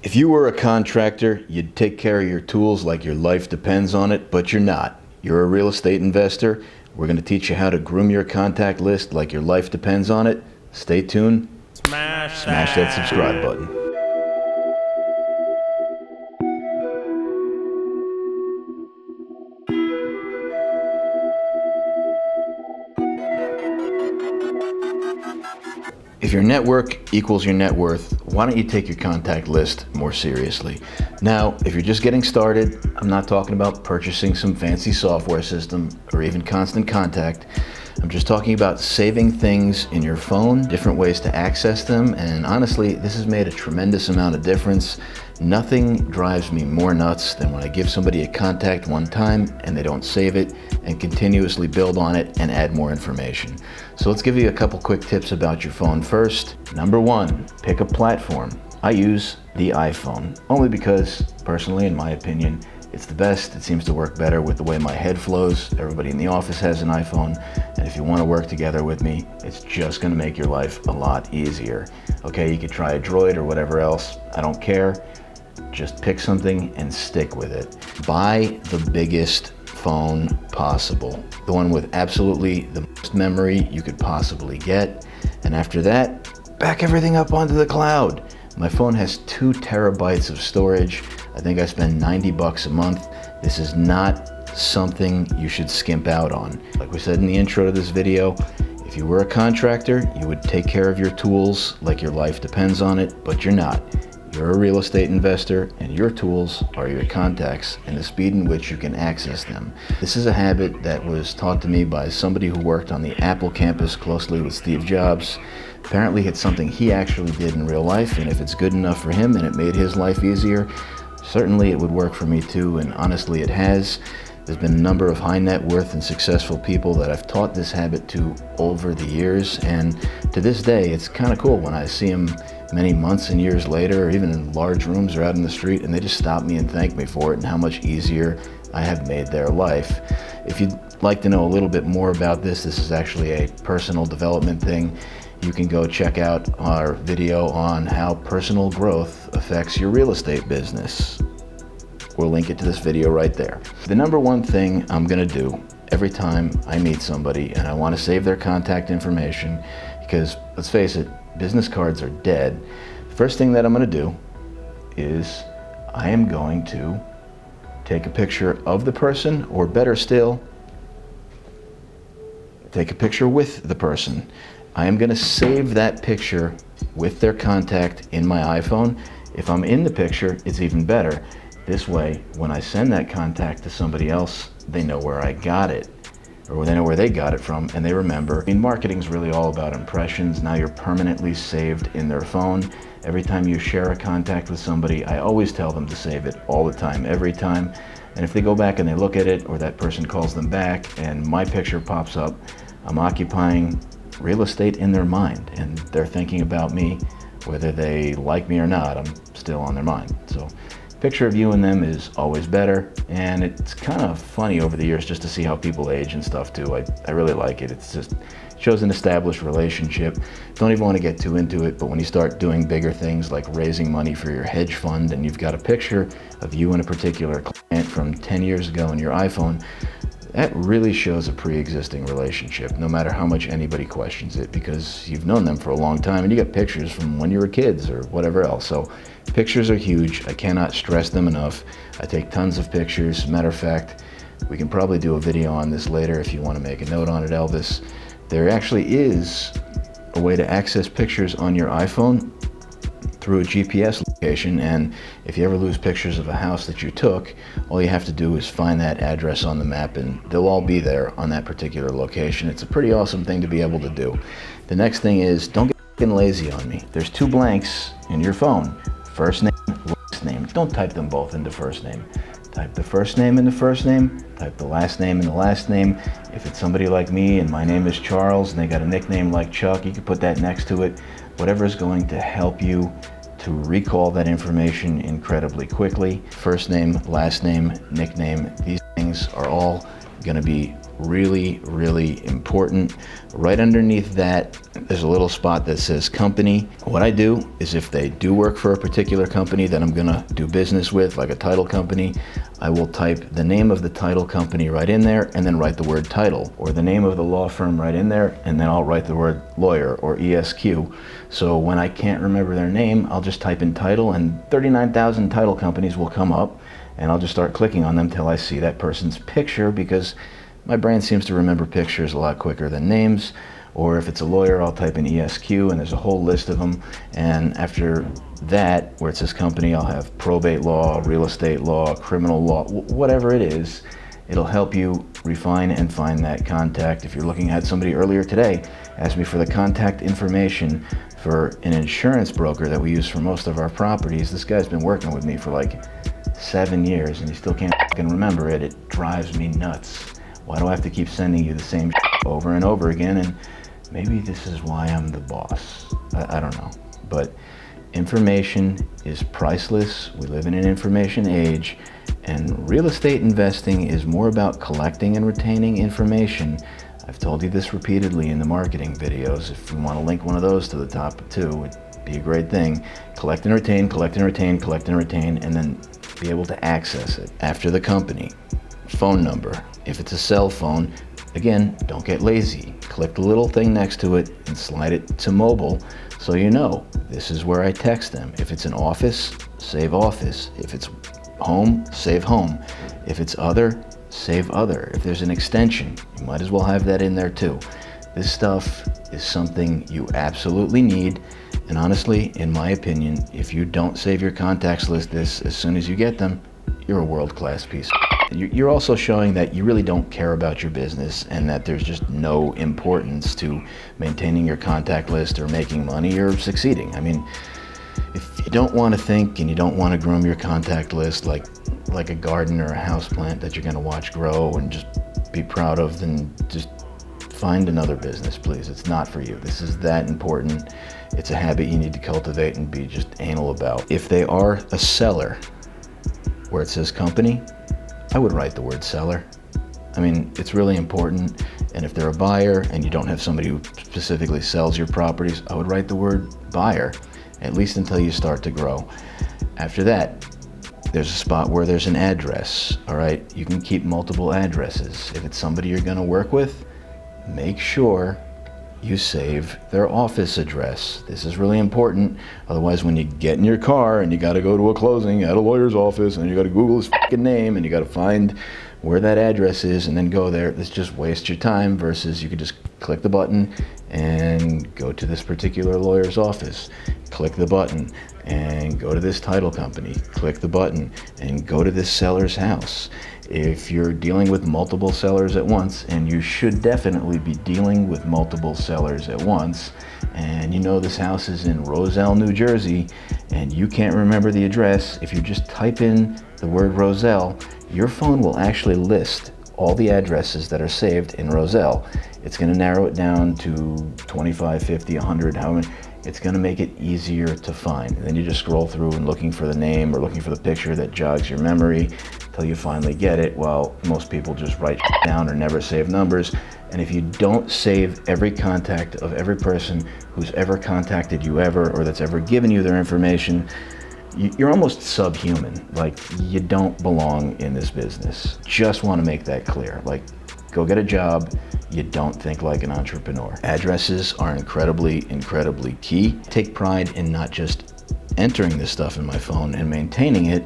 If you were a contractor, you'd take care of your tools like your life depends on it, but you're not. You're a real estate investor. We're going to teach you how to groom your contact list like your life depends on it. Stay tuned. Smash that subscribe button. If your network equals your net worth, why don't you take your contact list more seriously? Now, if you're just getting started, I'm not talking about purchasing some fancy software system or even Constant Contact. I'm just talking about saving things in your phone, different ways to access them, and honestly, this has made a tremendous amount of difference. Nothing drives me more nuts than when I give somebody a contact one time and they don't save it and continuously build on it and add more information. So let's give you a couple quick tips about your phone first. Number one, pick a platform. I use the iPhone, only because, personally, in my opinion, it's the best. It seems to work better with the way my head flows. Everybody in the office has an iPhone, and if you want to work together with me, it's just going to make your life a lot easier. Okay, you could try a Droid or whatever else. I don't care. Just pick something and stick with it. Buy the biggest phone possible, the one with absolutely the most memory you could possibly get, and after that, back everything up onto the cloud. My phone has 2 terabytes of storage. I think I spend $90 a month. This is not something you should skimp out on. Like we said in the intro to this video, if you were a contractor, you would take care of your tools like your life depends on it, but you're not. You're a real estate investor, and your tools are your contacts and the speed in which you can access them. This is a habit that was taught to me by somebody who worked on the Apple campus closely with Steve Jobs. Apparently it's something he actually did in real life, and if it's good enough for him and it made his life easier, certainly it would work for me too, and honestly it has. There's been a number of high net worth and successful people that I've taught this habit to over the years, and to this day it's kind of cool when I see them many months and years later, or even in large rooms or out in the street, and they just stop me and thank me for it and how much easier I have made their life. If you'd like to know a little bit more about this, this is actually a personal development thing. You can go check out our video on how personal growth affects your real estate business. We'll link it to this video right there. The number one thing I'm gonna do every time I meet somebody and I wanna save their contact information, because let's face it, business cards are dead. The first thing that I'm gonna do is I am going to take a picture of the person, or better still, take a picture with the person. I am gonna save that picture with their contact in my iPhone. If I'm in the picture, it's even better. This way, when I send that contact to somebody else, they know where I got it, or they know where they got it from, and they remember. I mean, marketing's really all about impressions. Now you're permanently saved in their phone. Every time you share a contact with somebody, I always tell them to save it all the time, every time. And if they go back and they look at it, or that person calls them back and my picture pops up, I'm occupying real estate in their mind, and they're thinking about me. Whether they like me or not, I'm still on their mind. So picture of you and them is always better, and it's kind of funny over the years just to see how people age and stuff too. I really like it. It's just shows an established relationship. Don't even want to get too into it, but when you start doing bigger things like raising money for your hedge fund and you've got a picture of you and a particular client from 10 years ago on your iPhone, that really shows a pre-existing relationship, no matter how much anybody questions it, because you've known them for a long time and you got pictures from when you were kids or whatever else. So pictures are huge. I cannot stress them enough. I take tons of pictures. Matter of fact, we can probably do a video on this later if you want to make a note on it, Elvis. There actually is a way to access pictures on your iPhone through a GPS location, and if you ever lose pictures of a house that you took, all you have to do is find that address on the map and they'll all be there on that particular location. It's a pretty awesome thing to be able to do. The next thing is, don't get f***ing lazy on me. There's 2 blanks in your phone, first name, last name. Don't type them both into first name. Type the first name in the first name, type the last name in the last name. If it's somebody like me and my name is Charles and they got a nickname like Chuck, you can put that next to it. Whatever is going to help you to recall that information incredibly quickly. First name, last name, nickname, these things are all going to be really, really important. Right underneath that, there's a little spot that says company. What I do is if they do work for a particular company that I'm gonna do business with, like a title company, I will type the name of the title company right in there and then write the word title, or the name of the law firm right in there, and then I'll write the word lawyer or ESQ. So when I can't remember their name, I'll just type in title and 39,000 title companies will come up, and I'll just start clicking on them till I see that person's picture, because my brain seems to remember pictures a lot quicker than names. Or if it's a lawyer, I'll type in ESQ and there's a whole list of them. And after that, where it says company, I'll have probate law, real estate law, criminal law, whatever it is. It'll help you refine and find that contact. If you're looking at somebody earlier today, asked me for the contact information for an insurance broker that we use for most of our properties. This guy's been working with me for like 7 years and he still can't fucking remember it. It drives me nuts. Why do I have to keep sending you the same over and over again? And maybe this is why I'm the boss. I don't know. But information is priceless. We live in an information age, and real estate investing is more about collecting and retaining information. I've told you this repeatedly in the marketing videos. If you want to link one of those to the top too, it'd be a great thing. Collect and retain, collect and retain, collect and retain, and then be able to access it. After the company, phone number. If it's a cell phone, again, don't get lazy. Click the little thing next to it and slide it to mobile so you know this is where I text them. If it's an office, save office. If it's home, save home. If it's other, save other. If there's an extension, you might as well have that in there too. This stuff is something you absolutely need. And honestly, in my opinion, if you don't save your contacts list this as soon as you get them, you're a world-class piece of shit. You're also showing that you really don't care about your business and that there's just no importance to maintaining your contact list or making money or succeeding. I mean, if you don't want to think and you don't want to groom your contact list like a garden or a house plant that you're going to watch grow and just be proud of, then just find another business, please. It's not for you. This is that important. It's a habit you need to cultivate and be just anal about. If they are a seller, where it says company, I would write the word seller. I mean, it's really important. And if they're a buyer and you don't have somebody who specifically sells your properties, I would write the word buyer, at least until you start to grow. After that, there's a spot where there's an address, all right? You can keep multiple addresses. If it's somebody you're gonna work with, make sure you save their office address. This is really important. Otherwise, when you get in your car and you gotta go to a closing at a lawyer's office and you gotta Google his fucking name and you gotta find where that address is and then go there, this just wastes your time versus you could just click the button and go to this particular lawyer's office. Click the button and go to this title company. Click the button and go to this seller's house. If you're dealing with multiple sellers at once, and you should definitely be dealing with multiple sellers at once, and you know this house is in Roselle, New Jersey, and you can't remember the address, if you just type in the word Roselle, your phone will actually list all the addresses that are saved in Roselle. It's going to narrow it down to 25, 50, 100, how many. It's going to make it easier to find. And then you just scroll through and looking for the name or looking for the picture that jogs your memory until you finally get it. Well, most people just write down or never save numbers. And if you don't save every contact of every person who's ever contacted you ever or that's ever given you their information, you're almost subhuman. Like, you don't belong in this business. Just want to make that clear. Like, go get a job. You don't think like an entrepreneur. Addresses are incredibly, incredibly key. Take pride in not just entering this stuff in my phone and maintaining it,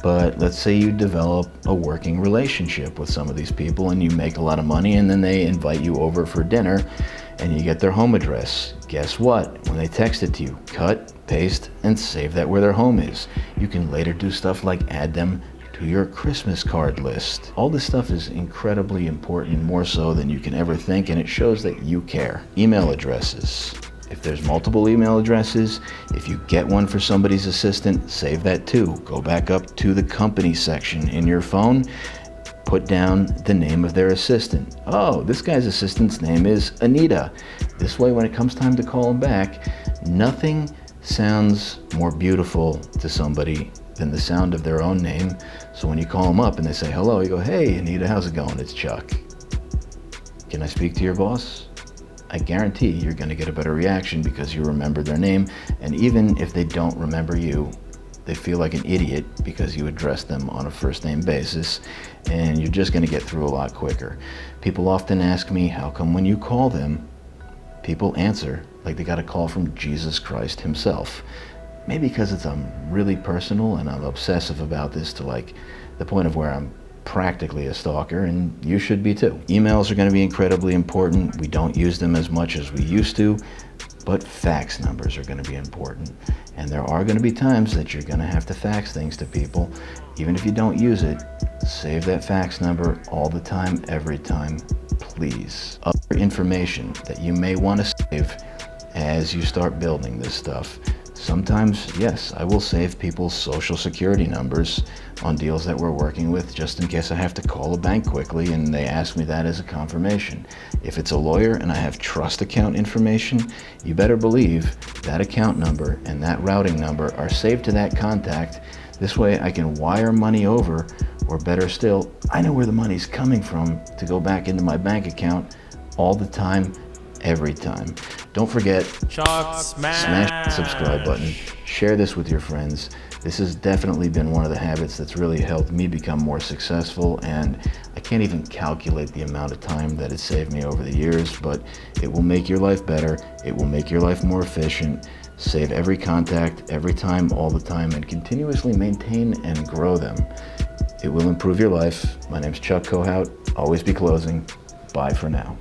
but let's say you develop a working relationship with some of these people and you make a lot of money and then they invite you over for dinner and you get their home address. Guess what? When they text it to you, cut, paste, and save that where their home is. You can later do stuff like add them to your Christmas card list. All this stuff is incredibly important, more so than you can ever think, and it shows that you care. Email addresses. If there's multiple email addresses, if you get one for somebody's assistant, save that too. Go back up to the company section in your phone, put down the name of their assistant. Oh, this guy's assistant's name is Anita. This way, when it comes time to call him back, nothing sounds more beautiful to somebody than the sound of their own name. So when you call them up and they say hello, you go, hey Anita, how's it going? It's Chuck. Can I speak to your boss? I guarantee you're going to get a better reaction because you remember their name, and even if they don't remember you, they feel like an idiot because you address them on a first name basis, and you're just going to get through a lot quicker. People often ask me, how come when you call them, people answer like they got a call from Jesus Christ himself? Maybe because it's really personal and I'm obsessive about this to like the point of where I'm practically a stalker, and you should be too. Emails are going to be incredibly important. We don't use them as much as we used to, but fax numbers are going to be important. And there are going to be times that you're going to have to fax things to people. Even if you don't use it, save that fax number all the time, every time, please. Other information that you may want to save as you start building this stuff. Sometimes, yes, I will save people's social security numbers on deals that we're working with just in case I have to call a bank quickly and they ask me that as a confirmation. If it's a lawyer and I have trust account information, you better believe that account number and that routing number are saved to that contact. This way I can wire money over, or better still, I know where the money's coming from to go back into my bank account all the time, every time. Don't forget, smash the subscribe button, share this with your friends. This has definitely been one of the habits that's really helped me become more successful, and I can't even calculate the amount of time that it's saved me over the years, but it will make your life better. It will make your life more efficient. Save every contact, every time, all the time, and continuously maintain and grow them. It will improve your life. My name's Chuck Kohout. Always be closing. Bye for now.